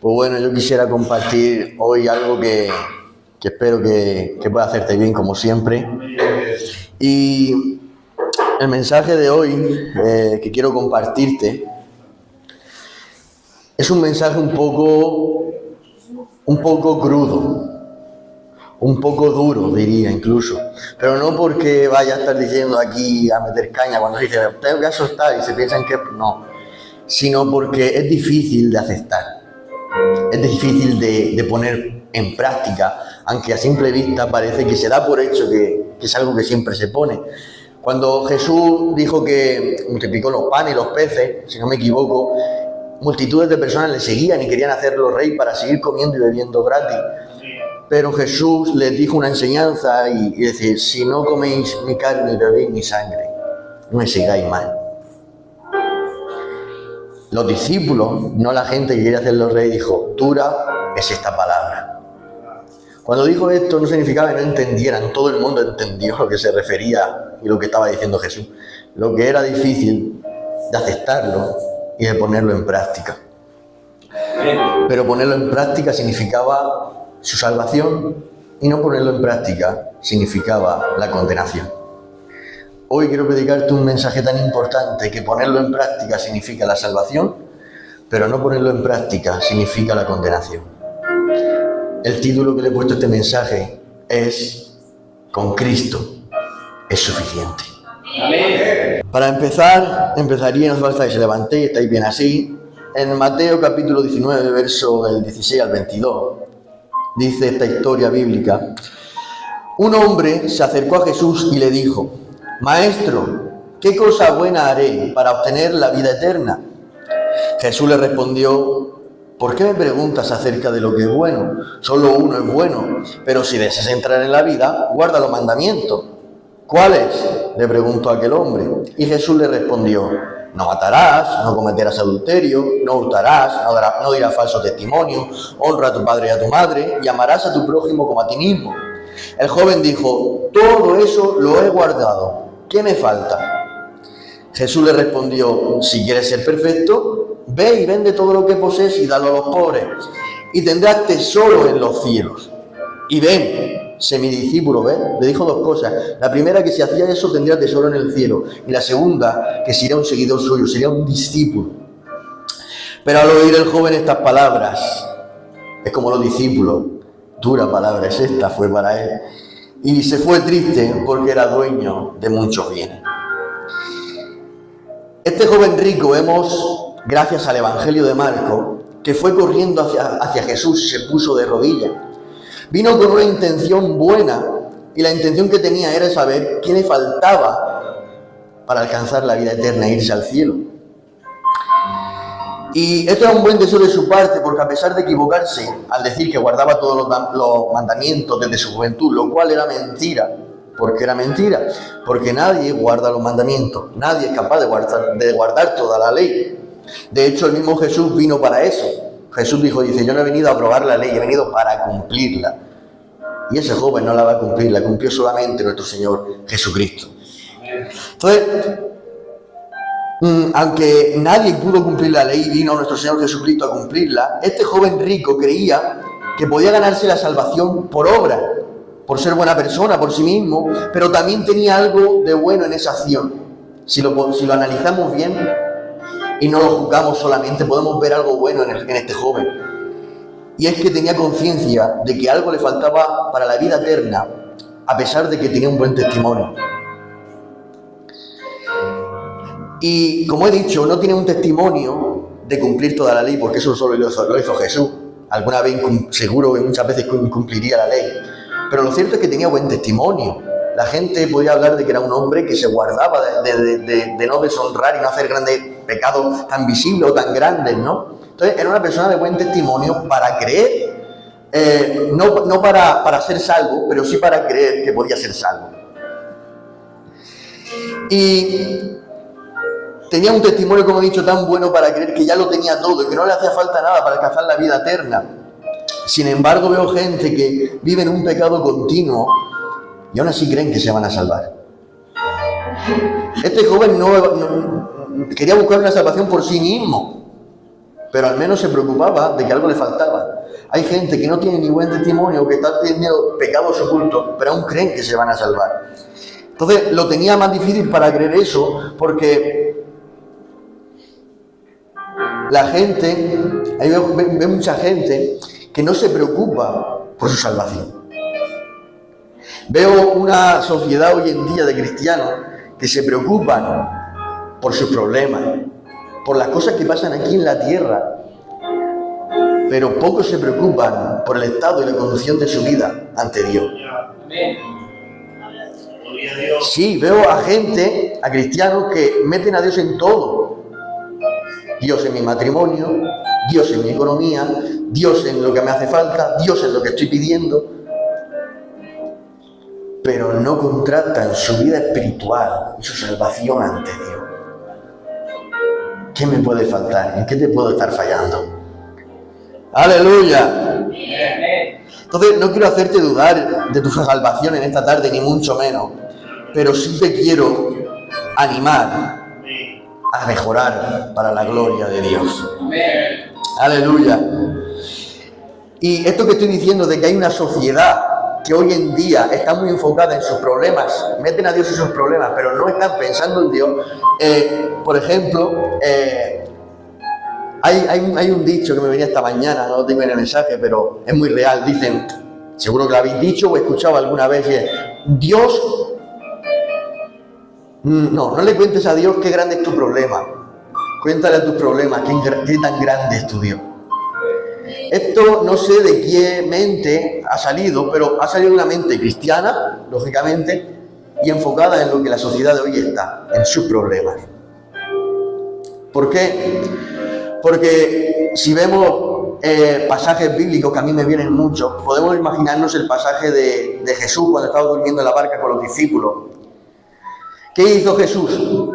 Pues bueno, yo quisiera compartir hoy algo que espero que pueda hacerte bien, como siempre. Y el mensaje de hoy que quiero compartirte es un mensaje un poco crudo, un poco duro, diría incluso. Pero no porque vaya a estar diciendo aquí a meter caña cuando dice, te voy a soltar, y se piensan que no, sino porque es difícil de aceptar. Es difícil de poner en práctica, aunque a simple vista parece que se da por hecho que es algo que siempre se pone. Cuando Jesús dijo que multiplicó los panes y los peces, si no me equivoco, multitudes de personas le seguían y querían hacerlo rey para seguir comiendo y bebiendo gratis. Pero Jesús les dijo una enseñanza y decir, si no coméis mi carne y bebéis mi sangre, no me sigáis más. Los discípulos, no la gente que quiere hacerlo rey, dijo, dura es esta palabra. Cuando dijo esto no significaba que no entendieran, todo el mundo entendió lo que se refería y lo que estaba diciendo Jesús. Lo que era difícil de aceptarlo y de ponerlo en práctica. Pero ponerlo en práctica significaba su salvación y no ponerlo en práctica significaba la condenación. Hoy quiero predicarte un mensaje tan importante que ponerlo en práctica significa la salvación, pero no ponerlo en práctica significa la condenación. El título que le he puesto a este mensaje es Con Cristo es suficiente. Amén. Para empezar, empezaría, no hace falta que se levante y estáis bien así. En Mateo capítulo 19, verso del 16 al 22, dice esta historia bíblica. Un hombre se acercó a Jesús y le dijo, Maestro, ¿qué cosa buena haré para obtener la vida eterna? Jesús le respondió, ¿por qué me preguntas acerca de lo que es bueno? Solo uno es bueno, pero si deseas entrar en la vida, guarda los mandamientos. ¿Cuáles? Le preguntó aquel hombre. Y Jesús le respondió, no matarás, no cometerás adulterio, no hurtarás, no dirás falso testimonio, honra a tu padre y a tu madre, y amarás a tu prójimo como a ti mismo. El joven dijo, todo eso lo he guardado, ¿qué me falta? Jesús le respondió, si quieres ser perfecto, ve y vende todo lo que posees y dalo a los pobres, y tendrás tesoro en los cielos. Y ven, sé mi discípulo, ¿ves? Le dijo dos cosas. La primera, que si hacía eso tendría tesoro en el cielo. Y la segunda, que sería un seguidor suyo, sería un discípulo. Pero al oír el joven estas palabras, es como los discípulos, dura palabra es esta, fue para él. Y se fue triste porque era dueño de muchos bienes. Este joven rico, vemos, gracias al Evangelio de Marcos, que fue corriendo hacia Jesús, se puso de rodillas. Vino con una intención buena y la intención que tenía era saber qué le faltaba para alcanzar la vida eterna e irse al cielo. Y esto era un buen deseo de su parte, porque a pesar de equivocarse al decir que guardaba todos los mandamientos desde su juventud, lo cual era mentira. ¿Por qué era mentira? Porque nadie guarda los mandamientos, nadie es capaz de guardar toda la ley. De hecho, el mismo Jesús vino para eso. Jesús dice, yo no he venido a aprobar la ley, he venido para cumplirla. Y ese joven no la va a cumplir, la cumplió solamente nuestro Señor Jesucristo. Entonces, aunque nadie pudo cumplir la ley, vino nuestro Señor Jesucristo a cumplirla, este joven rico creía que podía ganarse la salvación por obra, por ser buena persona, por sí mismo, pero también tenía algo de bueno en esa acción. Si lo analizamos bien y no lo juzgamos solamente, podemos ver algo bueno en este joven. Y es que tenía conciencia de que algo le faltaba para la vida eterna, a pesar de que tenía un buen testimonio. Y como he dicho, no tiene un testimonio de cumplir toda la ley, porque eso solo lo hizo Jesús. Alguna vez, seguro que muchas veces cumpliría la ley. Pero lo cierto es que tenía buen testimonio. La gente podía hablar de que era un hombre que se guardaba de no deshonrar y no hacer grandes pecados tan visibles o tan grandes, ¿no? Entonces era una persona de buen testimonio para creer, no para ser salvo, pero sí para creer que podía ser salvo. Y tenía un testimonio, como he dicho, tan bueno para creer que ya lo tenía todo y que no le hacía falta nada para alcanzar la vida eterna. Sin embargo, veo gente que vive en un pecado continuo y aún así creen que se van a salvar. Este joven no quería buscar una salvación por sí mismo. pero al menos se preocupaba de que algo le faltaba. Hay gente que no tiene ni buen testimonio, que está teniendo pecados ocultos, pero aún creen que se van a salvar. Entonces lo tenía más difícil para creer eso, porque la gente, ahí ve mucha gente que no se preocupa por su salvación. Veo una sociedad hoy en día de cristianos que se preocupan por sus problemas, por las cosas que pasan aquí en la tierra, pero pocos se preocupan por el estado y la condición de su vida ante Dios. Sí, veo a gente, a cristianos que meten a Dios en todo. Dios en mi matrimonio, Dios en mi economía, Dios en lo que me hace falta, Dios en lo que estoy pidiendo, pero no contratan su vida espiritual y su salvación ante Dios. ¿Qué me puede faltar? ¿En qué te puedo estar fallando? ¡Aleluya! Entonces no quiero hacerte dudar de tu salvación en esta tarde, ni mucho menos, pero sí te quiero animar a mejorar para la gloria de Dios. ¡Aleluya! Y esto que estoy diciendo de que hay una sociedad que hoy en día está muy enfocada en sus problemas, meten a Dios en sus problemas, pero no están pensando en Dios. Por ejemplo, hay un dicho que me venía esta mañana, no lo tengo en el mensaje, pero es muy real. Dicen, seguro que lo habéis dicho o escuchado alguna vez, que Dios, no le cuentes a Dios qué grande es tu problema. Cuéntale a tus problemas qué tan grande es tu Dios. Esto no sé de qué mente ha salido, pero ha salido de una mente cristiana, lógicamente, y enfocada en lo que la sociedad de hoy está, en sus problemas. ¿Por qué? Porque si vemos pasajes bíblicos que a mí me vienen mucho, podemos imaginarnos el pasaje de Jesús cuando estaba durmiendo en la barca con los discípulos. ¿Qué hizo Jesús?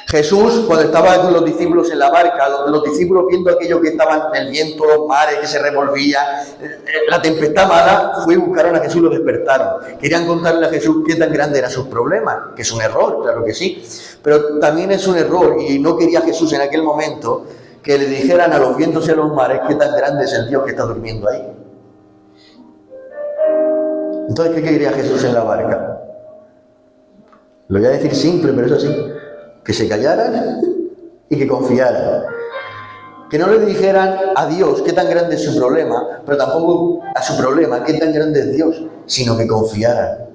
Jesús, cuando estaba con los discípulos en la barca, los discípulos viendo aquello que estaban en el viento, los mares que se revolvían, la tempestad mala, fue y buscaron a Jesús y lo despertaron. Querían contarle a Jesús qué tan grande eran sus problemas, que es un error, claro que sí, pero también es un error, y no quería Jesús en aquel momento que le dijeran a los vientos y a los mares qué tan grande es el Dios que está durmiendo ahí. Entonces, ¿qué quería Jesús en la barca? Lo voy a decir simple, pero es así. Que se callaran y que confiaran. Que no le dijeran a Dios qué tan grande es su problema, pero tampoco a su problema qué tan grande es Dios, sino que confiaran.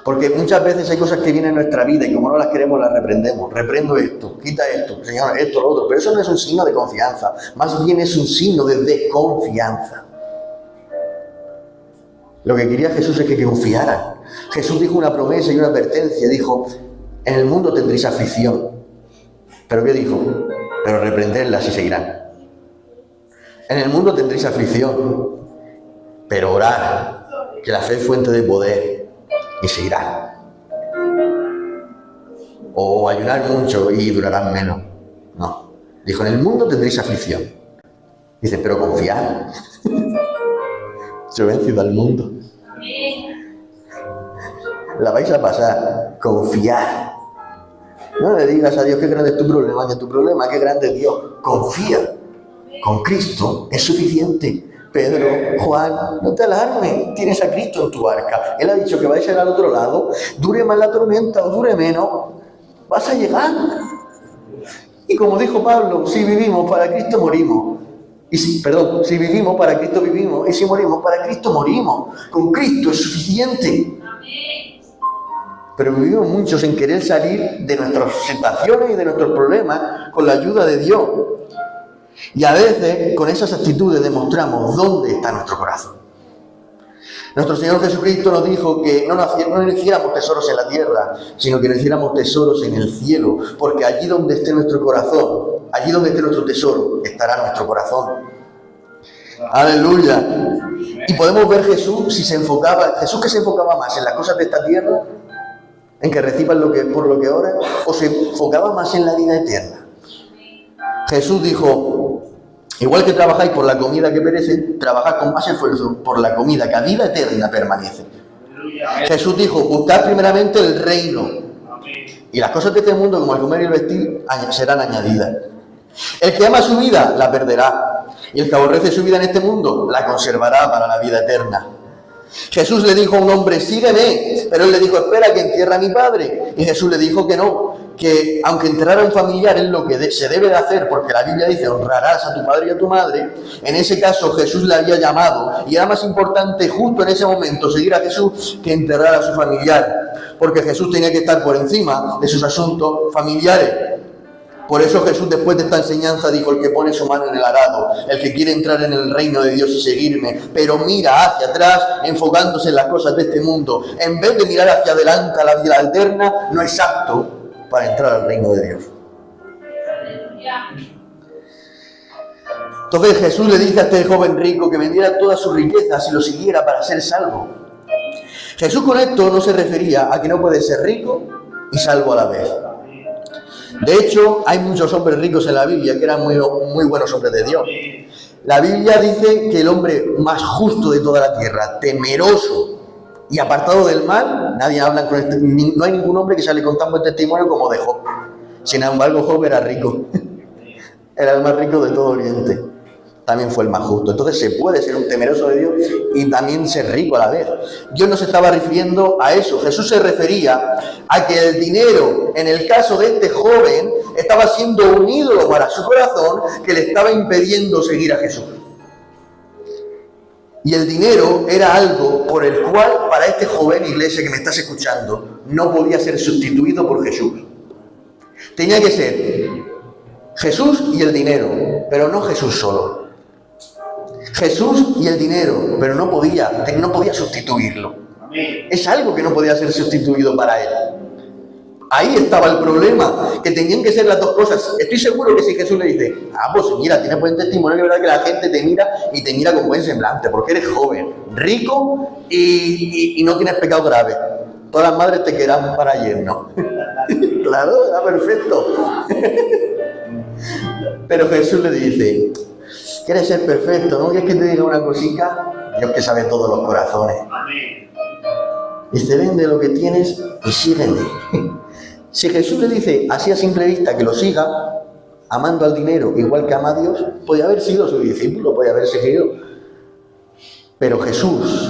Porque muchas veces hay cosas que vienen en nuestra vida y como no las queremos las reprendemos. Reprendo esto, quita esto, Señor, esto, lo otro. Pero eso no es un signo de confianza, más bien es un signo de desconfianza. Lo que quería Jesús es que confiaran. Jesús dijo una promesa y una advertencia, dijo: en el mundo tendréis aflicción. ¿Pero qué dijo? Pero reprenderlas y seguirán. En el mundo tendréis aflicción, pero orad, que la fe es fuente de poder, y seguirán. O ayunar mucho y durarán menos. No. Dijo, en el mundo tendréis aflicción. Dice, pero confiad. Yo he vencido al mundo. La vais a pasar. Confiad. No le digas a Dios qué grande es tu problema, que tu problema, qué grande es Dios. Confía. Con Cristo es suficiente. Pedro, Juan, no te alarmes, tienes a Cristo en tu barca. Él ha dicho que vais a ir al otro lado, dure más la tormenta o dure menos, vas a llegar. Y como dijo Pablo, si vivimos para Cristo morimos. Si vivimos para Cristo vivimos, y si morimos para Cristo morimos. Con Cristo es suficiente. Pero vivimos muchos en querer salir de nuestras situaciones y de nuestros problemas con la ayuda de Dios. Y a veces con esas actitudes demostramos dónde está nuestro corazón. Nuestro Señor Jesucristo nos dijo que no hiciéramos tesoros en la tierra, sino que hiciéramos tesoros en el cielo, porque allí donde esté nuestro corazón, allí donde esté nuestro tesoro, estará nuestro corazón. Aleluya. Y podemos ver Jesús que se enfocaba más en las cosas de esta tierra, en que reciban por lo que oran, o se enfocaba más en la vida eterna. Jesús dijo, igual que trabajáis por la comida que perece, trabajad con más esfuerzo por la comida que a vida eterna permanece. Jesús dijo, buscad primeramente el reino, y las cosas de este mundo, como el comer y el vestir, serán añadidas. El que ama su vida, la perderá. Y el que aborrece su vida en este mundo, la conservará para la vida eterna. Jesús le dijo a un hombre, sígueme. Pero él le dijo, espera que entierra a mi padre. Y Jesús le dijo que no, que aunque enterrar a un familiar es lo que se debe de hacer, porque la Biblia dice, honrarás a tu padre y a tu madre. En ese caso Jesús le había llamado y era más importante justo en ese momento seguir a Jesús que enterrar a su familiar, porque Jesús tenía que estar por encima de sus asuntos familiares. Por eso Jesús, después de esta enseñanza, dijo, el que pone su mano en el arado, el que quiere entrar en el reino de Dios y seguirme, pero mira hacia atrás, enfocándose en las cosas de este mundo, en vez de mirar hacia adelante a la vida eterna, no es apto para entrar al reino de Dios. Entonces Jesús le dice a este joven rico que vendiera todas sus riquezas y lo siguiera para ser salvo. Jesús con esto no se refería a que no puede ser rico y salvo a la vez. De hecho, hay muchos hombres ricos en la Biblia que eran muy buenos hombres de Dios. La Biblia dice que el hombre más justo de toda la tierra, temeroso y apartado del mal, nadie habla con este, no hay ningún hombre que sale con tan buen testimonio como de Job. Sin embargo, Job era rico. Era el más rico de todo Oriente. También fue el más justo. Entonces se puede ser un temeroso de Dios y también ser rico a la vez. Dios no se estaba refiriendo a eso. Jesús se refería a que el dinero, en el caso de este joven, estaba siendo un ídolo para su corazón que le estaba impidiendo seguir a Jesús. Y el dinero era algo por el cual, para este joven, iglesia que me estás escuchando, no podía ser sustituido por Jesús. Tenía que ser Jesús y el dinero, pero no Jesús solo. Jesús y el dinero, pero no podía sustituirlo. Es algo que no podía ser sustituido para él. Ahí estaba el problema, que tenían que ser las dos cosas. Estoy seguro que si Jesús le dice, pues mira, tienes buen testimonio, es verdad que la gente te mira y te mira con buen semblante, porque eres joven, rico y no tienes pecado grave. Todas las madres te querrán para yerno. Claro, era perfecto. Pero Jesús le dice, ¿quieres ser perfecto? ¿No quieres que te diga una cosita? Dios que sabe todos los corazones. Dice, vende lo que tienes y sígueme. Si Jesús le dice así a simple vista que lo siga, amando al dinero igual que ama a Dios, podía haber sido su discípulo, podía haber seguido. Pero Jesús,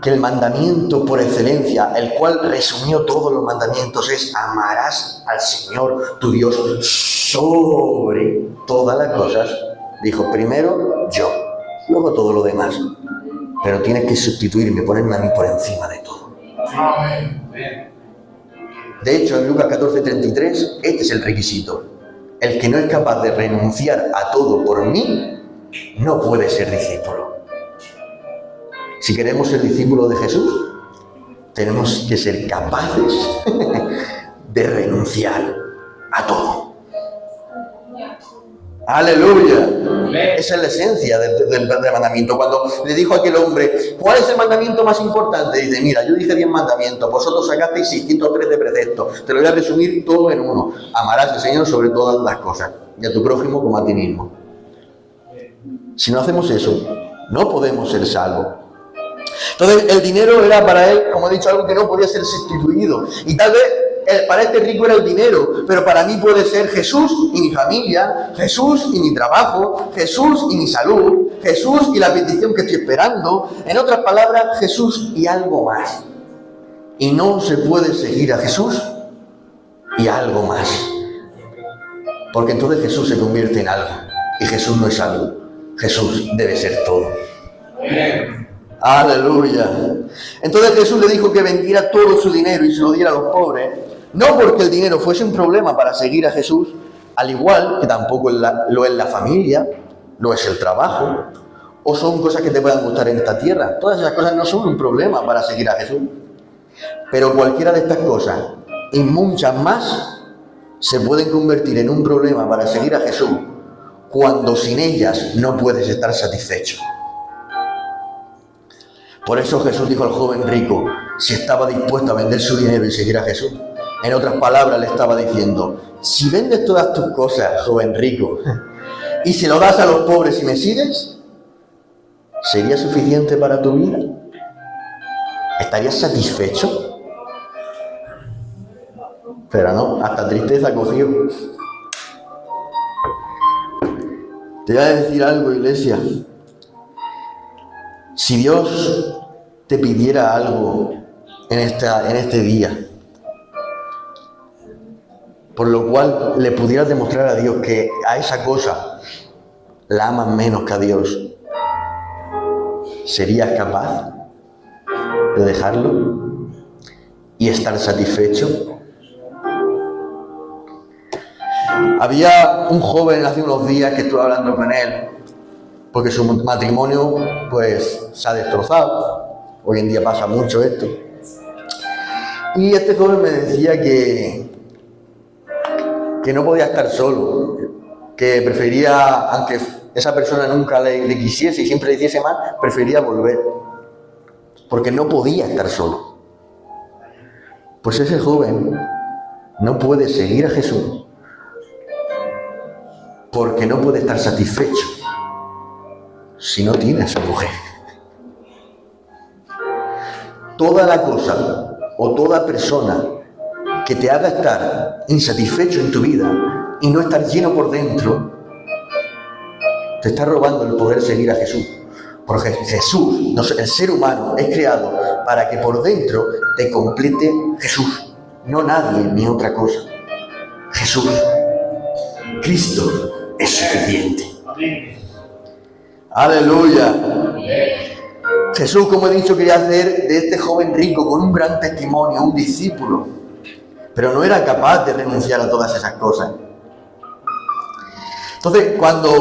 que el mandamiento por excelencia, el cual resumió todos los mandamientos, es amarás al Señor tu Dios sobre todas las cosas. Dijo, primero yo, luego todo lo demás. Pero tienes que sustituirme, ponerme a mí por encima de todo. De hecho, en Lucas 14:33, este es el requisito. El que no es capaz de renunciar a todo por mí, no puede ser discípulo. Si queremos ser discípulos de Jesús, tenemos que ser capaces de renunciar a todo. ¡Aleluya! Esa es la esencia del mandamiento. Cuando le dijo a aquel hombre, ¿cuál es el mandamiento más importante? Dice, mira, yo dije 10 mandamientos, vosotros sacasteis 613 preceptos. Te lo voy a resumir todo en uno. Amarás al Señor sobre todas las cosas y a tu prójimo como a ti mismo. Si no hacemos eso, no podemos ser salvos. Entonces, el dinero era para él, como he dicho, algo que no podía ser sustituido. Y tal vez para este rico era el dinero, pero para mí puede ser Jesús y mi familia, Jesús y mi trabajo, Jesús y mi salud, Jesús y la bendición que estoy esperando. En otras palabras, Jesús y algo más. Y no se puede seguir a Jesús y algo más. Porque entonces Jesús se convierte en algo. Y Jesús no es algo. Jesús debe ser todo. Aleluya. Entonces Jesús le dijo que vendiera todo su dinero y se lo diera a los pobres. No porque el dinero fuese un problema para seguir a Jesús, al igual que tampoco lo es la familia, lo es el trabajo, o son cosas que te puedan gustar en esta tierra. Todas esas cosas no son un problema para seguir a Jesús. Pero cualquiera de estas cosas y muchas más se pueden convertir en un problema para seguir a Jesús cuando sin ellas no puedes estar satisfecho. Por eso Jesús dijo al joven rico, si estaba dispuesto a vender su dinero y seguir a Jesús. En otras palabras le estaba diciendo, si vendes todas tus cosas, joven rico, y se lo das a los pobres y me sigues, ¿sería suficiente para tu vida? ¿Estarías satisfecho? Pero no, hasta tristeza cogió. Te voy a decir algo, iglesia. Si Dios te pidiera algo en este día, por lo cual le pudieras demostrar a Dios que a esa cosa la amas menos que a Dios, ¿serías capaz de dejarlo y estar satisfecho? Había un joven hace unos días que estuve hablando con él, porque su matrimonio pues se ha destrozado. Hoy en día pasa mucho esto. Y este joven me decía que no podía estar solo, que prefería, aunque esa persona nunca le quisiese y siempre le hiciese mal, prefería volver, porque no podía estar solo. Pues ese joven no puede seguir a Jesús porque no puede estar satisfecho si no tiene a esa mujer. Toda la cosa o toda persona que te haga estar insatisfecho en tu vida y no estar lleno por dentro, te está robando el poder seguir a Jesús. Porque Jesús, el ser humano, es creado para que por dentro te complete Jesús, no nadie ni otra cosa. Jesús, Cristo es suficiente. Aleluya. Jesús, como he dicho, quería hacer de este joven rico con un gran testimonio, un discípulo, pero no era capaz de renunciar a todas esas cosas. Entonces,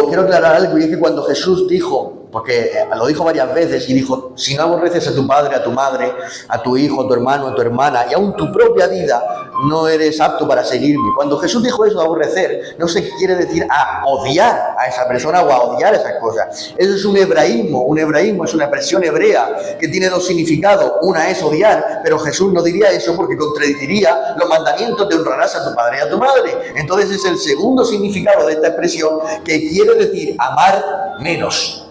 quiero aclarar algo, y es que cuando Jesús dijo, porque lo dijo varias veces, y dijo, si no aborreces a tu padre, a tu madre, a tu hijo, a tu hermano, a tu hermana, y aún tu propia vida, no eres apto para seguirme. Cuando Jesús dijo eso de aborrecer, no se quiere decir a odiar a esa persona o a odiar esas cosas. Eso es un hebraísmo es una expresión hebrea que tiene dos significados. Una es odiar, pero Jesús no diría eso porque contradiciría los mandamientos de honrarás a tu padre y a tu madre. Entonces es el segundo significado de esta expresión, que quiere decir amar menos.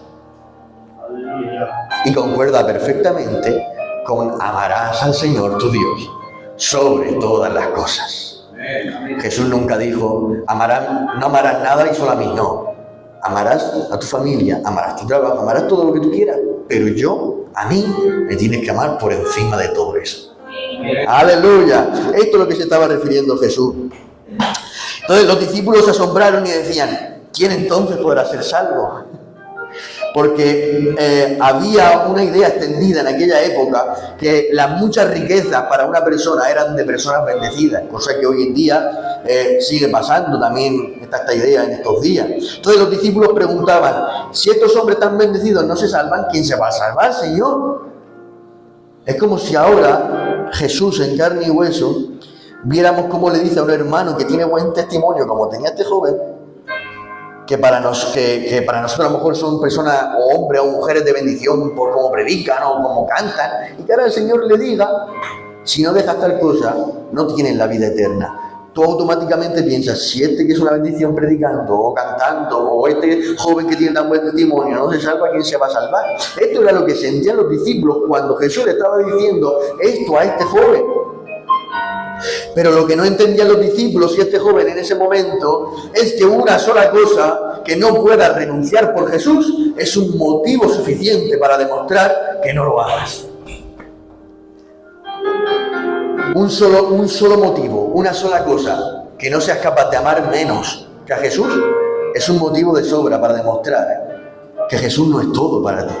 Y concuerda perfectamente con amarás al Señor tu Dios sobre todas las cosas. Jesús nunca dijo no amarás nada y solo a mí, no. Amarás a tu familia, amarás tu trabajo, amarás todo lo que tú quieras, pero a mí me tienes que amar por encima de todo eso. Aleluya. Esto es lo que se estaba refiriendo Jesús. Entonces los discípulos se asombraron y decían, ¿quién entonces podrá ser salvo? Porque había una idea extendida en aquella época que las muchas riquezas para una persona eran de personas bendecidas, cosa que hoy en día sigue pasando, también está esta idea en estos días. Entonces los discípulos preguntaban, si estos hombres tan bendecidos no se salvan, ¿quién se va a salvar, Señor? Es como si ahora Jesús en carne y hueso viéramos cómo le dice a un hermano que tiene buen testimonio, como tenía este joven, que para nosotros a lo mejor son personas o hombres o mujeres de bendición por cómo predican o cómo cantan, y que ahora el Señor le diga, si no dejas tal cosa, no tienes la vida eterna. Tú automáticamente piensas, si este que es una bendición predicando o cantando, o este joven que tiene tan buen testimonio no se salva, ¿quién se va a salvar? Esto era lo que sentían los discípulos cuando Jesús le estaba diciendo esto a este joven. Pero lo que no entendían los discípulos y este joven en ese momento es que una sola cosa que no puedas renunciar por Jesús es un motivo suficiente para demostrar que no lo hagas. Un solo motivo, una sola cosa, que no seas capaz de amar menos que a Jesús, es un motivo de sobra para demostrar que Jesús no es todo para ti.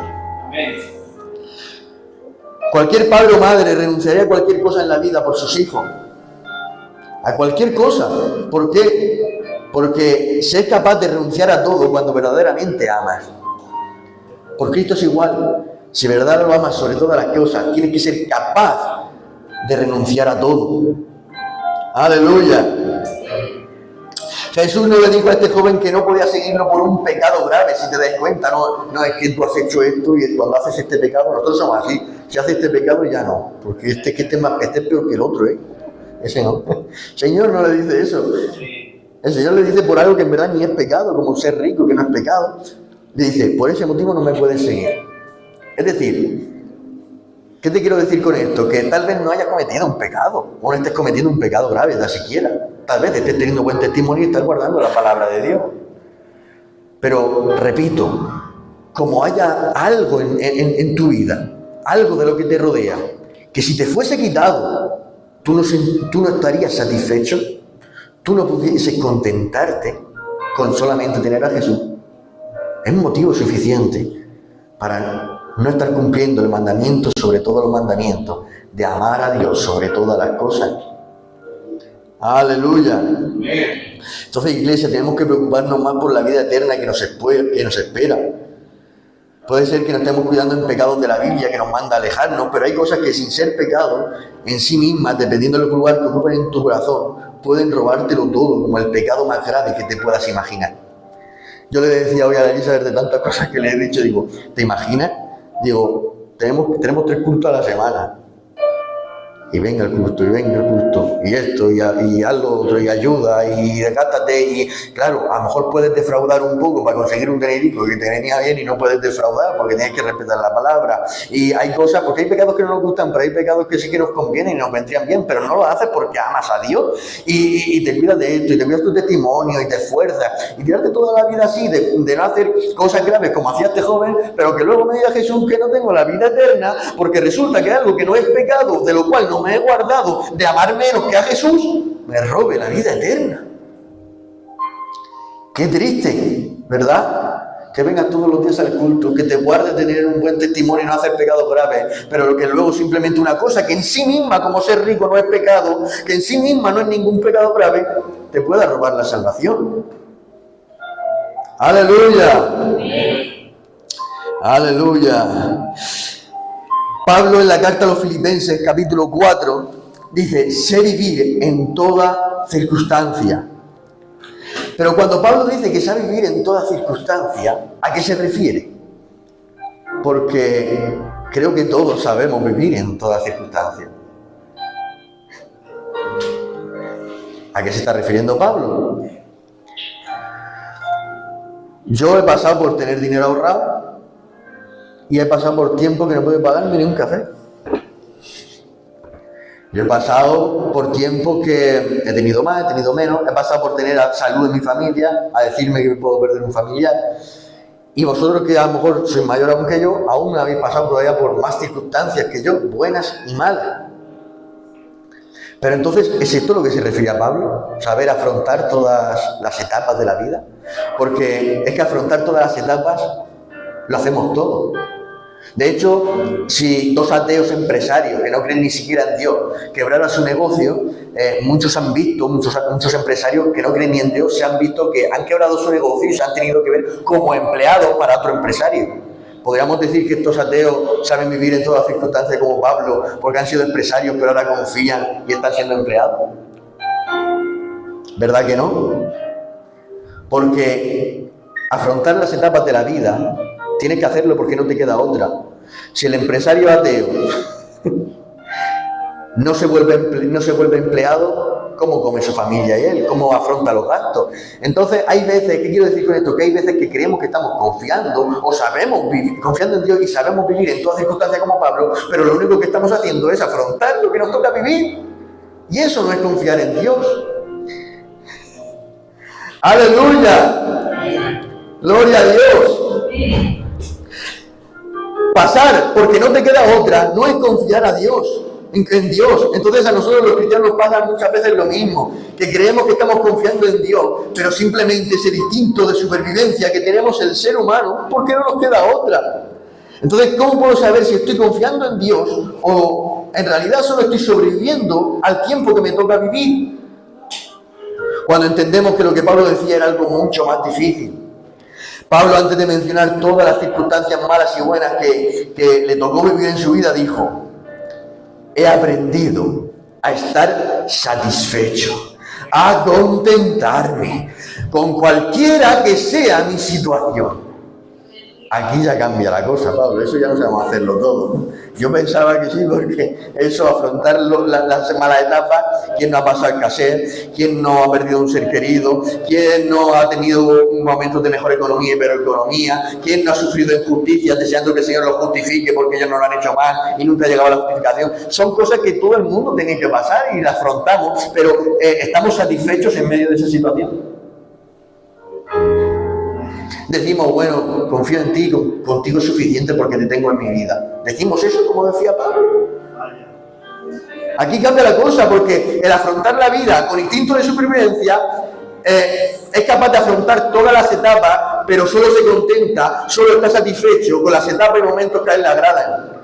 Cualquier padre o madre renunciaría a cualquier cosa en la vida por sus hijos. A cualquier cosa. ¿Por qué? Porque sé capaz de renunciar a todo cuando verdaderamente amas. Por Cristo es igual. Si de verdad lo amas sobre todas las cosas, tienes que ser capaz de renunciar a todo. ¡Aleluya! Jesús no le dijo a este joven que no podía seguirlo por un pecado grave, si te das cuenta. No es que tú has hecho esto y cuando haces este pecado, nosotros somos así. Si haces este pecado ya no, porque este es peor que el otro, ese no. El Señor no le dice eso. El Señor le dice por algo que en verdad ni es pecado, como ser rico, que no es pecado. Le dice, por ese motivo no me puedes seguir. Es decir, ¿qué te quiero decir con esto? Que tal vez no hayas cometido un pecado, o no estés cometiendo un pecado grave, ni siquiera. Tal vez estés teniendo buen testimonio y estás guardando la palabra de Dios. Pero, repito, como haya algo en tu vida, algo de lo que te rodea, que si te fuese quitado, tú no estarías satisfecho, tú no pudieses contentarte con solamente tener a Jesús, es motivo suficiente para no estar cumpliendo el mandamiento sobre todos los mandamientos, de amar a Dios sobre todas las cosas. ¡Aleluya! Entonces, iglesia, tenemos que preocuparnos más por la vida eterna que nos espera. Puede ser que nos estemos cuidando en pecados de la Biblia que nos manda a alejarnos, pero hay cosas que sin ser pecado en sí mismas, dependiendo del lugar que ocupen en tu corazón, pueden robártelo todo, como el pecado más grave que te puedas imaginar. Yo le decía hoy a la Elizabeth de tantas cosas que le he dicho, digo, ¿te imaginas? Digo, tenemos 3 cultos a la semana. Y venga el culto, y esto, y haz lo otro, y ayuda, y desgástate, y claro, a lo mejor puedes defraudar un poco para conseguir un genérico que te venía bien y no puedes defraudar porque tienes que respetar la palabra. Y hay cosas, porque hay pecados que no nos gustan, pero hay pecados que sí que nos convienen y nos vendrían bien, pero no lo haces porque amas a Dios y te cuidas de esto, y te cuidas tu testimonio, y te esfuerzas, y tirarte toda la vida así, de no hacer cosas graves como hacía este joven, pero que luego me diga Jesús que no tengo la vida eterna, porque resulta que algo que no es pecado, de lo cual no me he guardado de amar menos que a Jesús, me robe la vida eterna. Qué triste, ¿verdad? Que vengas todos los días al culto, que te guardes de tener un buen testimonio y no hacer pecados graves, pero que luego simplemente una cosa que en sí misma, como ser rico no es pecado, que en sí misma no es ningún pecado grave, te pueda robar la salvación. ¡Aleluya! ¡Aleluya! Pablo en la carta a los Filipenses, capítulo 4, dice, sé vivir en toda circunstancia. Pero cuando Pablo dice que sabe vivir en toda circunstancia, ¿a qué se refiere? Porque creo que todos sabemos vivir en toda circunstancia. ¿A qué se está refiriendo Pablo? Yo he pasado por tener dinero ahorrado, y he pasado por tiempo que no puedo pagarme ni un café. Yo he pasado por tiempos que he tenido más, he tenido menos. He pasado por tener salud en mi familia, a decirme que me puedo perder un familiar. Y vosotros, que a lo mejor sois mayor aún que yo, aún me habéis pasado todavía por más circunstancias que yo, buenas y malas. Pero entonces, ¿es esto lo que se refiere a Pablo? ¿Saber afrontar todas las etapas de la vida? Porque es que afrontar todas las etapas lo hacemos todos. De hecho, si 2 ateos empresarios que no creen ni siquiera en Dios quebraran su negocio, muchos empresarios que no creen ni en Dios se han visto que han quebrado su negocio y se han tenido que ver como empleados para otro empresario. Podríamos decir que estos ateos saben vivir en todas circunstancias como Pablo, porque han sido empresarios pero ahora confían y están siendo empleados. ¿Verdad que no? Porque afrontar las etapas de la vida tienes que hacerlo porque no te queda otra. Si el empresario ateo no se vuelve empleado, ¿cómo come su familia y él? ¿Cómo afronta los gastos? Entonces hay veces, ¿qué quiero decir con esto? Que hay veces que creemos que estamos confiando o sabemos vivir, confiando en Dios y sabemos vivir en todas circunstancias como Pablo, pero lo único que estamos haciendo es afrontar lo que nos toca vivir. Y eso no es confiar en Dios. ¡Aleluya! ¡Gloria a Dios! Pasar porque no te queda otra no es confiar a Dios, en Dios. Entonces a nosotros los cristianos nos pasa muchas veces lo mismo, que creemos que estamos confiando en Dios, pero simplemente ese instinto de supervivencia que tenemos el ser humano, porque no nos queda otra. Entonces, ¿cómo puedo saber si estoy confiando en Dios o en realidad solo estoy sobreviviendo al tiempo que me toca vivir? Cuando entendemos que lo que Pablo decía era algo mucho más difícil. Pablo, antes de mencionar todas las circunstancias malas y buenas que le tocó vivir en su vida, dijo, he aprendido a estar satisfecho, a contentarme con cualquiera que sea mi situación. Aquí ya cambia la cosa, Pablo, eso ya no sabemos hacerlo todo. Yo pensaba que sí, porque eso, afrontar las malas etapas, ¿quién no ha pasado escasez? ¿Quién no ha perdido un ser querido? ¿Quién no ha tenido momentos de mejor economía y peor economía? ¿Quién no ha sufrido injusticias deseando que el Señor lo justifique porque ellos no lo han hecho mal y nunca ha llegado a la justificación? Son cosas que todo el mundo tiene que pasar y las afrontamos, pero ¿estamos satisfechos en medio de esa situación? Decimos, bueno, confío en ti, contigo es suficiente porque te tengo en mi vida. ¿Decimos eso como decía Pablo? Aquí cambia la cosa, porque el afrontar la vida con instinto de supervivencia es capaz de afrontar todas las etapas, pero solo se contenta, solo está satisfecho con las etapas y momentos que a él le agradan.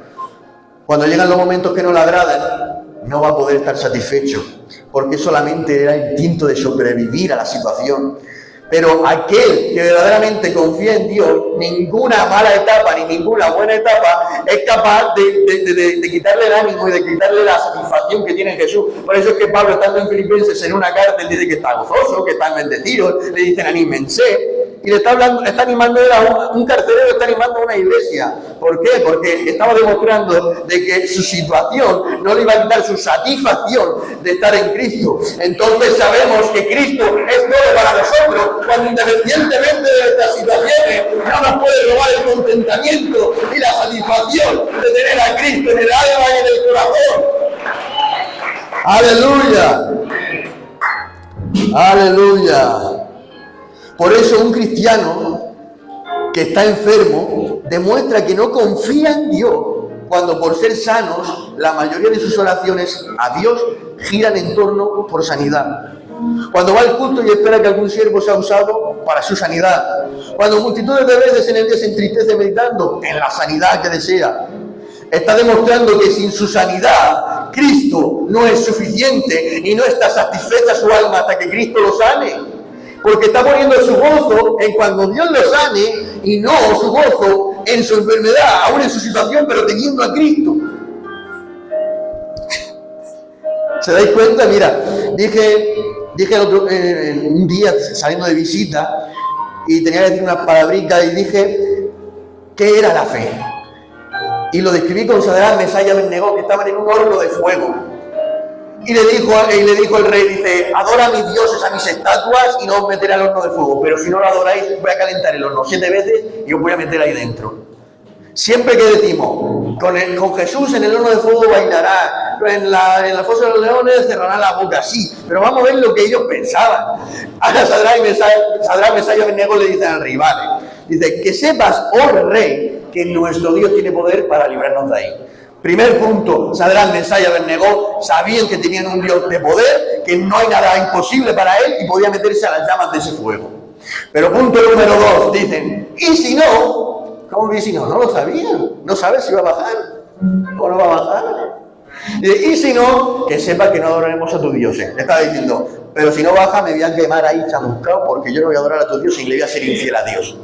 Cuando llegan los momentos que no le agradan, no va a poder estar satisfecho, porque solamente era el instinto de sobrevivir a la situación. Pero aquel que verdaderamente confía en Dios, ninguna mala etapa ni ninguna buena etapa es capaz de quitarle el ánimo y de quitarle la satisfacción que tiene en Jesús. Por eso es que Pablo, estando en Filipenses en una cárcel, dice que está gozoso, que están bendecidos, le dicen anímense. Y le está animando a un carcelero, está animando a una iglesia. ¿Por qué? Porque estaba demostrando de que su situación no le iba a quitar su satisfacción de estar en Cristo. Entonces sabemos que Cristo es todo para nosotros, cuando independientemente de nuestras situaciones no nos puede robar el contentamiento y la satisfacción de tener a Cristo en el alma y en el corazón. ¡Aleluya! ¡Aleluya! Por eso un cristiano que está enfermo demuestra que no confía en Dios, cuando por ser sanos la mayoría de sus oraciones a Dios giran en torno por sanidad. Cuando va al culto y espera que algún siervo sea usado para su sanidad. Cuando multitudes de veces en el día se entristece meditando en la sanidad que desea. Está demostrando que sin su sanidad Cristo no es suficiente y no está satisfecha su alma hasta que Cristo lo sane. Porque está poniendo su gozo en cuando Dios lo sane y no su gozo en su enfermedad, aún en su situación, pero teniendo a Cristo. ¿Se dais cuenta? Mira, dije un día saliendo de visita y tenía que decir unas palabritas y dije ¿qué era la fe? Y lo describí con Sadrach, Mesach y Abed-Negó, que estaban en un horno de fuego. Y le dijo el rey, dice, adora a mis dioses, a mis estatuas y no os meteré al horno de fuego. Pero si no lo adoráis, voy a calentar el horno 7 veces y os voy a meter ahí dentro. Siempre que decimos, con Jesús en el horno de fuego bailará, en la fosa de los leones cerrará la boca, sí. Pero vamos a ver lo que ellos pensaban. Ahora Sadrach, Mesach y Abed-Negó le dicen al rey, vale. Dice, que sepas, oh rey, que nuestro Dios tiene poder para librarnos de ahí. Primer punto, Sadrach, Mesach y Abed-Negó sabían que tenían un Dios de poder, que no hay nada imposible para él y podía meterse a las llamas de ese fuego. Pero punto número 2, dicen, y si no, ¿cómo que si no? No lo sabían, no sabes si va a bajar o no va a bajar. Y si no, que sepas que no adoraremos a tus dioses. Le estaba diciendo, pero si no baja me voy a quemar ahí chamuscado porque yo no voy a adorar a tus dioses y le voy a ser infiel a Dios.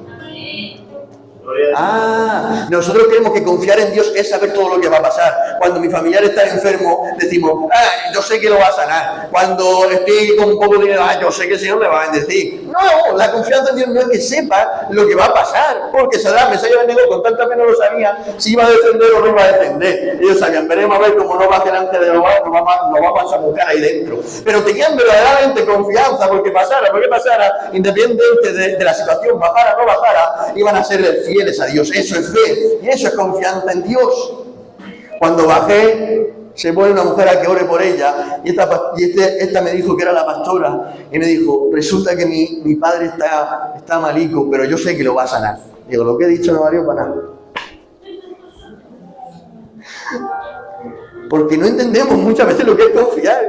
Nosotros creemos que confiar en Dios es saber todo lo que va a pasar. Cuando mi familiar está enfermo, decimos, yo sé que lo va a sanar. Cuando estoy con un poco de dinero, yo sé que el Señor le va a bendecir. No, la confianza en Dios no es que sepa lo que va a pasar, porque Sadrach, Mesach y Abed-Negó con tanta fe no lo sabían si iba a defender o no iba a defender. Ellos sabían, veremos a ver cómo no va a hacer antes de lo vamos a buscar ahí dentro. Pero tenían verdaderamente confianza porque pasara, independientemente de la situación, bajara o no bajara, iban a ser fieles a Dios. Eso es fe y eso es confianza en Dios. Cuando bajé, se pone una mujer a que ore por ella y esta me dijo que era la pastora y me dijo, resulta que mi padre está malico, pero yo sé que lo va a sanar. Digo, lo que he dicho no valió para nada. Porque no entendemos muchas veces lo que es confiar.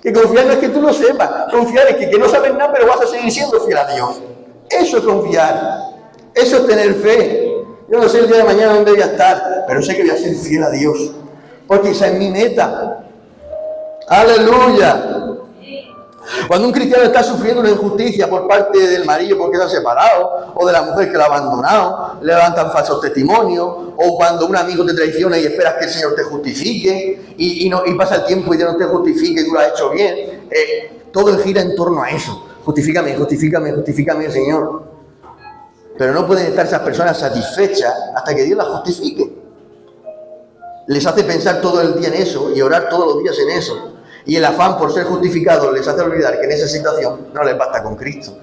Que confiar no es que tú lo sepas, confiar es que no sabes nada pero vas a seguir siendo fiel a Dios. Eso es confiar. Eso es tener fe. Yo no sé el día de mañana dónde voy a estar, pero sé que voy a ser fiel a Dios. Porque esa es mi meta. ¡Aleluya! Cuando un cristiano está sufriendo una injusticia por parte del marido porque se ha separado, o de la mujer que lo ha abandonado, le levantan falsos testimonios, o cuando un amigo te traiciona y esperas que el Señor te justifique, y pasa el tiempo y ya no te justifique y tú lo has hecho bien, todo gira en torno a eso. Justifícame, Señor. Pero no pueden estar esas personas satisfechas hasta que Dios las justifique. Les hace pensar todo el día en eso y orar todos los días en eso. Y el afán por ser justificados les hace olvidar que en esa situación no les basta con Cristo.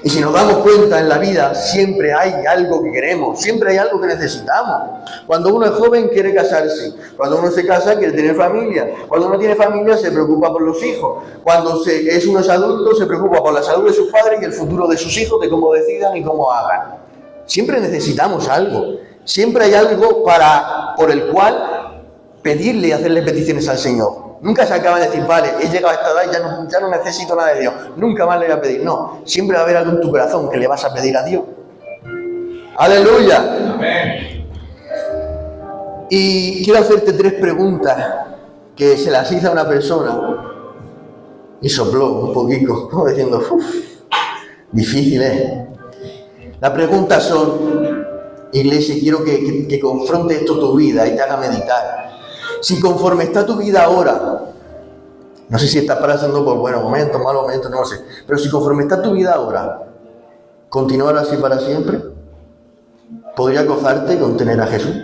Y si nos damos cuenta en la vida, siempre hay algo que queremos, siempre hay algo que necesitamos. Cuando uno es joven quiere casarse, cuando uno se casa quiere tener familia, cuando uno tiene familia se preocupa por los hijos, cuando uno es adulto se preocupa por la salud de sus padres y el futuro de sus hijos, de cómo decidan y cómo hagan. Siempre necesitamos algo, siempre hay algo por el cual pedirle y hacerle peticiones al Señor. Nunca se acaba de decir, vale, he llegado a esta edad, ya no necesito nada de Dios, nunca más le voy a pedir. No, siempre va a haber algo en tu corazón que le vas a pedir a Dios. ¡Aleluya! Amén. Y quiero hacerte 3 preguntas que se las hice a una persona y sopló un poquito, como diciendo, uff, difícil, ¿eh? Las preguntas son, iglesia, quiero que confronte esto tu vida y te haga meditar. Si conforme está tu vida ahora, no sé si estás pasando por buenos momentos, malos momentos, no lo sé, pero si conforme está tu vida ahora, continuar así para siempre, ¿podría gozarte con tener a Jesús?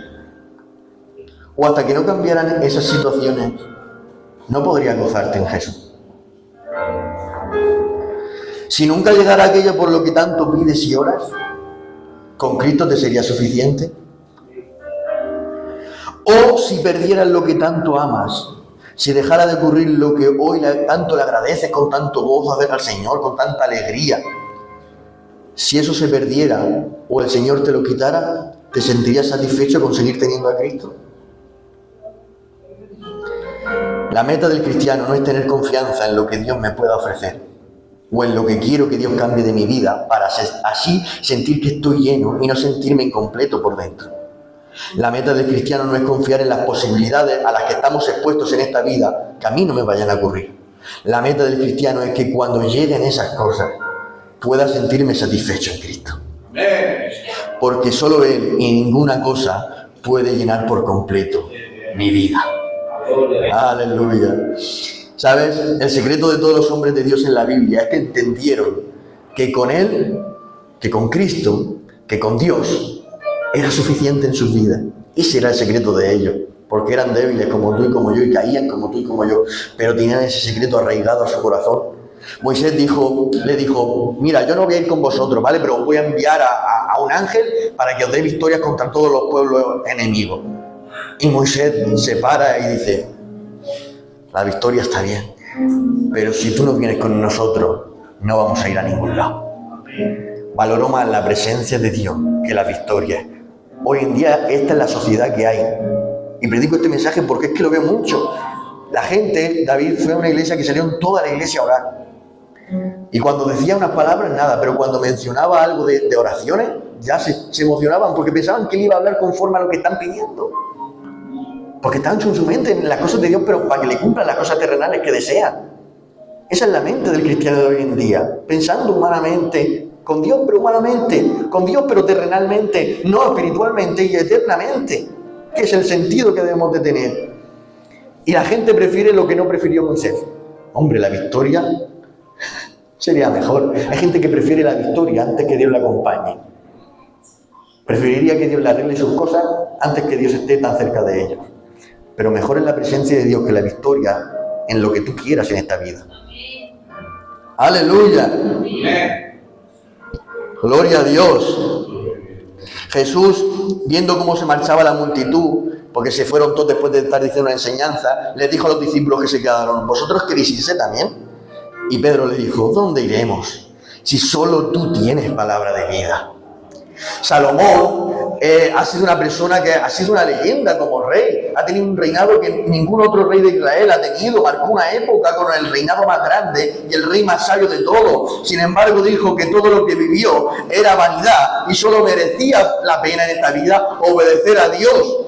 O hasta que no cambiaran esas situaciones, ¿no podrías gozarte en Jesús? Si nunca llegara aquello por lo que tanto pides y oras, ¿con Cristo te sería suficiente? O si perdieras lo que tanto amas, si dejara de ocurrir lo que hoy tanto le agradeces con tanto gozo hacer al Señor, con tanta alegría, si eso se perdiera o el Señor te lo quitara, ¿te sentirías satisfecho con seguir teniendo a Cristo? La meta del cristiano no es tener confianza en lo que Dios me pueda ofrecer o en lo que quiero que Dios cambie de mi vida para así sentir que estoy lleno y no sentirme incompleto por dentro. La meta del cristiano no es confiar en las posibilidades a las que estamos expuestos en esta vida, que a mí no me vayan a ocurrir. La meta del cristiano es que cuando lleguen esas cosas, pueda sentirme satisfecho en Cristo. Porque solo Él y ninguna cosa puede llenar por completo mi vida. Aleluya. ¿Sabes? El secreto de todos los hombres de Dios en la Biblia es que entendieron que con Él, que con Cristo, que con Dios, era suficiente en sus vidas. Ese era el secreto de ellos, porque eran débiles como tú y como yo y caían como tú y como yo, pero tenían ese secreto arraigado a su corazón. Moisés le dijo, mira, yo no voy a ir con vosotros, ¿vale? Pero os voy a enviar a un ángel para que os dé victorias contra todos los pueblos enemigos. Y Moisés se para y dice, la victoria está bien, pero si tú no vienes con nosotros, no vamos a ir a ningún lado. Valoró más la presencia de Dios que la victoria. Hoy en día esta es la sociedad que hay. Y predico este mensaje porque es que lo veo mucho. La gente, David fue a una iglesia que salió en toda la iglesia a orar. Y cuando decía unas palabras, nada, pero cuando mencionaba algo de oraciones, ya se emocionaban porque pensaban que él iba a hablar conforme a lo que están pidiendo. Porque están en su mente en las cosas de Dios, pero para que le cumplan las cosas terrenales que desean. Esa es la mente del cristiano de hoy en día, pensando humanamente, con Dios pero humanamente, con Dios pero terrenalmente, no espiritualmente y eternamente, que es el sentido que debemos de tener. Y la gente prefiere lo que no prefirió Moisés. Hombre, la victoria sería mejor. Hay gente que prefiere la victoria antes que Dios la acompañe. Preferiría que Dios le arregle sus cosas antes que Dios esté tan cerca de ellos. Pero mejor es la presencia de Dios que la victoria en lo que tú quieras en esta vida. ¡Aleluya! ¡Gloria a Dios! Jesús, viendo cómo se marchaba la multitud, porque se fueron todos después de estar diciendo una enseñanza, les dijo a los discípulos que se quedaron, ¿vosotros queréis irse también? Y Pedro le dijo, ¿dónde iremos? Si solo tú tienes palabra de vida. Salomón ha sido una persona que ha sido una leyenda como rey, ha tenido un reinado que ningún otro rey de Israel ha tenido, marcó una época con el reinado más grande y el rey más sabio de todos. Sin embargo dijo que todo lo que vivió era vanidad y solo merecía la pena en esta vida obedecer a Dios.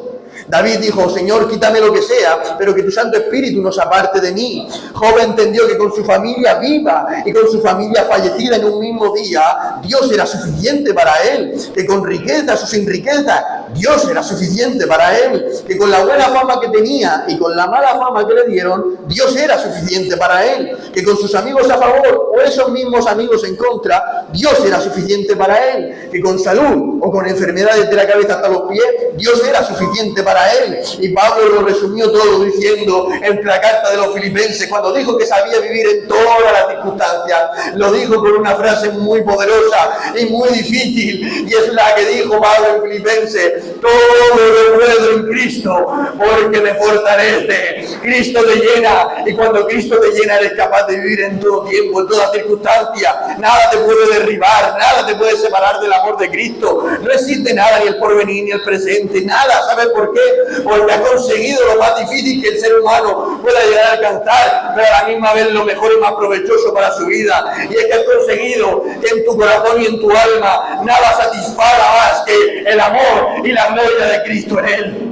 David dijo, Señor, quítame lo que sea, pero que tu Santo Espíritu no se aparte de mí. Job entendió que con su familia viva y con su familia fallecida en un mismo día, Dios era suficiente para él. Que con riquezas o sin riqueza, Dios era suficiente para él. Que con la buena fama que tenía y con la mala fama que le dieron, Dios era suficiente para él. Que con sus amigos a favor o esos mismos amigos en contra, Dios era suficiente para él. Que con salud o con enfermedades de la cabeza hasta los pies, Dios era suficiente para para él. Y Pablo lo resumió todo diciendo en la carta de los Filipenses, cuando dijo que sabía vivir en todas las circunstancias, lo dijo con una frase muy poderosa y muy difícil, y es la que dijo Pablo en Filipenses: todo lo puedo en Cristo, porque me fortalece. Cristo te llena, y cuando Cristo te llena eres capaz de vivir en todo tiempo, en toda circunstancia. Nada te puede derribar, nada te puede separar del amor de Cristo. No existe nada, ni el porvenir ni el presente, nada. ¿Sabes por qué? Porque ha conseguido lo más difícil que el ser humano pueda llegar a alcanzar, pero a la misma vez lo mejor y más provechoso para su vida. Y es que has conseguido que en tu corazón y en tu alma nada satisfaga más que el amor y la gloria de Cristo en él.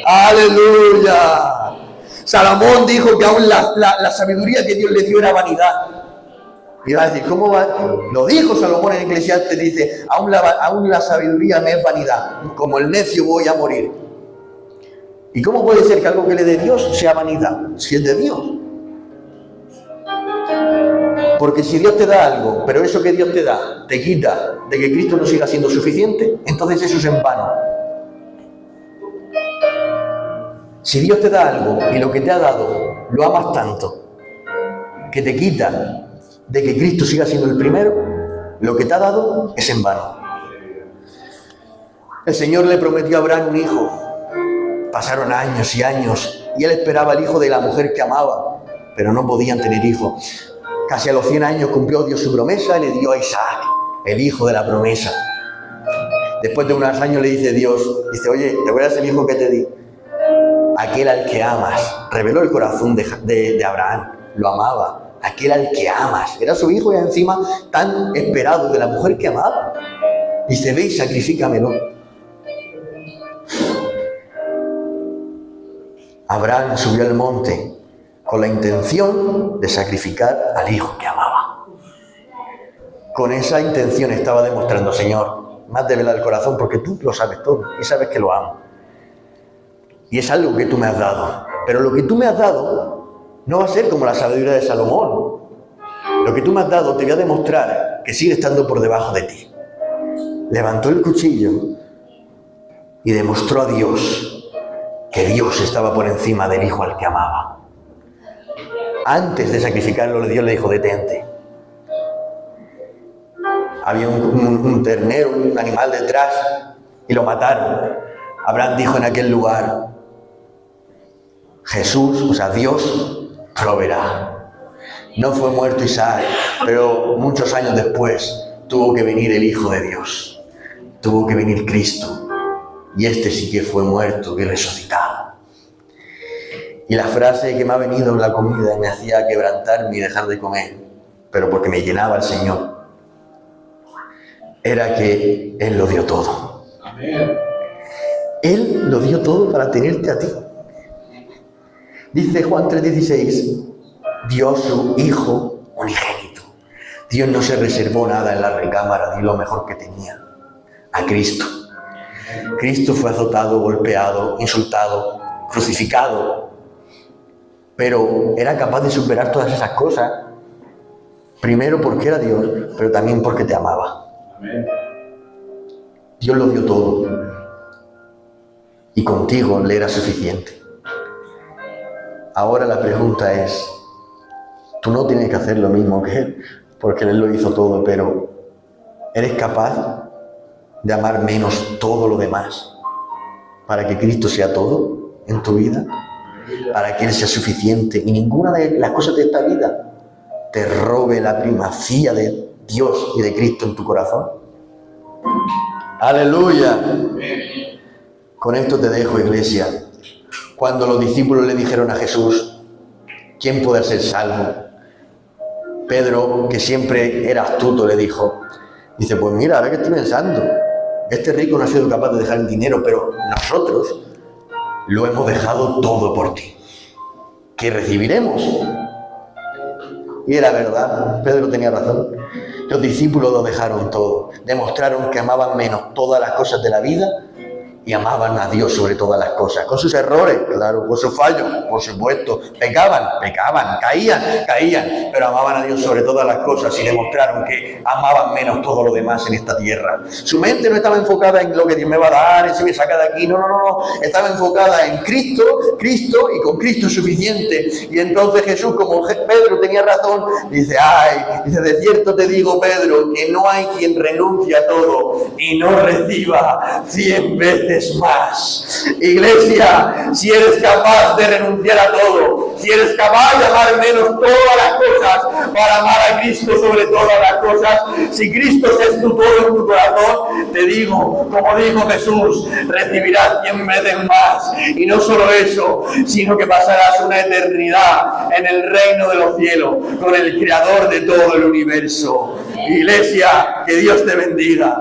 ¡Aleluya! Salomón dijo que aún la sabiduría que Dios le dio era vanidad. Y va a decir, ¿cómo va? Lo dijo Salomón en Eclesiastes, dice, aún la sabiduría me es vanidad, como el necio voy a morir. ¿Y cómo puede ser que algo que le dé Dios sea vanidad, si es de Dios? Porque si Dios te da algo, pero eso que Dios te da te quita de que Cristo no siga siendo suficiente, entonces eso es en vano. Si Dios te da algo y lo que te ha dado lo amas tanto que te quita de que Cristo siga siendo el primero, lo que te ha dado es en vano. El Señor le prometió a Abraham un hijo. Pasaron años y años y él esperaba el hijo de la mujer que amaba, pero no podían tener hijos. Casi a los 100 años cumplió Dios su promesa y le dio a Isaac, el hijo de la promesa. Después de unos años le dice Dios, dice, oye, ¿te acuerdas el hijo que te di? Aquel al que amas. Reveló el corazón de Abraham, lo amaba. Aquel al que amas. Era su hijo y encima tan esperado de la mujer que amaba. Dice, ve y sacrifícamelo. Abraham subió al monte con la intención de sacrificar al hijo que amaba. Con esa intención estaba demostrando, Señor, me has develado el corazón porque tú lo sabes todo y sabes que lo amo. Y es algo que tú me has dado. Pero lo que tú me has dado no va a ser como la sabiduría de Salomón. Lo que tú me has dado te voy a demostrar que sigue estando por debajo de ti. Levantó el cuchillo y demostró a Dios que Dios estaba por encima del hijo al que amaba. Antes de sacrificarlo, Dios le dijo, detente. Había un ternero, un animal detrás y lo mataron. Abraham dijo en aquel lugar, Jesús, o sea, Dios proveerá. No fue muerto Isaac, pero muchos años después tuvo que venir el Hijo de Dios. Tuvo que venir Cristo. Y este sí que fue muerto y resucitado. Y la frase que me ha venido en la comida y me hacía quebrantarme y dejar de comer, pero porque me llenaba el Señor, era que Él lo dio todo. Amén. Él lo dio todo para tenerte a ti. Dice Juan 3:16, dio su Hijo unigénito. Dios no se reservó nada en la recámara, dio lo mejor que tenía, a Cristo. Cristo fue azotado, golpeado, insultado, crucificado, pero era capaz de superar todas esas cosas, primero porque era Dios, pero también porque te amaba. Dios lo dio todo y contigo le era suficiente. Ahora la pregunta es, tú no tienes que hacer lo mismo que Él, porque Él lo hizo todo, pero ¿eres capaz de amar menos todo lo demás para que Cristo sea todo en tu vida? Para que Él sea suficiente y ninguna de las cosas de esta vida te robe la primacía de Dios y de Cristo en tu corazón. ¡Aleluya! Con esto te dejo, iglesia. Cuando los discípulos le dijeron a Jesús, ¿quién puede ser salvo? Pedro, que siempre era astuto, le dijo, dice, pues mira, ahora que estoy pensando, este rico no ha sido capaz de dejar el dinero, pero nosotros lo hemos dejado todo por ti. ¿Qué recibiremos? Y era verdad, Pedro tenía razón. Los discípulos lo dejaron todo, demostraron que amaban menos todas las cosas de la vida y amaban a Dios sobre todas las cosas, con sus errores, claro, con sus fallos, por supuesto, pecaban, caían, pero amaban a Dios sobre todas las cosas y demostraron que amaban menos todo lo demás en esta tierra. Su mente no estaba enfocada en lo que Dios me va a dar, en si me saca de aquí, no, estaba enfocada en Cristo, y con Cristo es suficiente. Y entonces Jesús, como Pedro tenía razón, dice, de cierto te digo, Pedro, que no hay quien renuncie a todo y no reciba 100 veces más. Iglesia, si eres capaz de renunciar a todo, si eres capaz de amar menos todas las cosas para amar a Cristo sobre todas las cosas, si Cristo es tu todo en tu corazón, te digo, como dijo Jesús, recibirás 100 veces más. Y no solo eso, sino que pasarás una eternidad en el reino de los cielos con el Creador de todo el universo. Iglesia, que Dios te bendiga.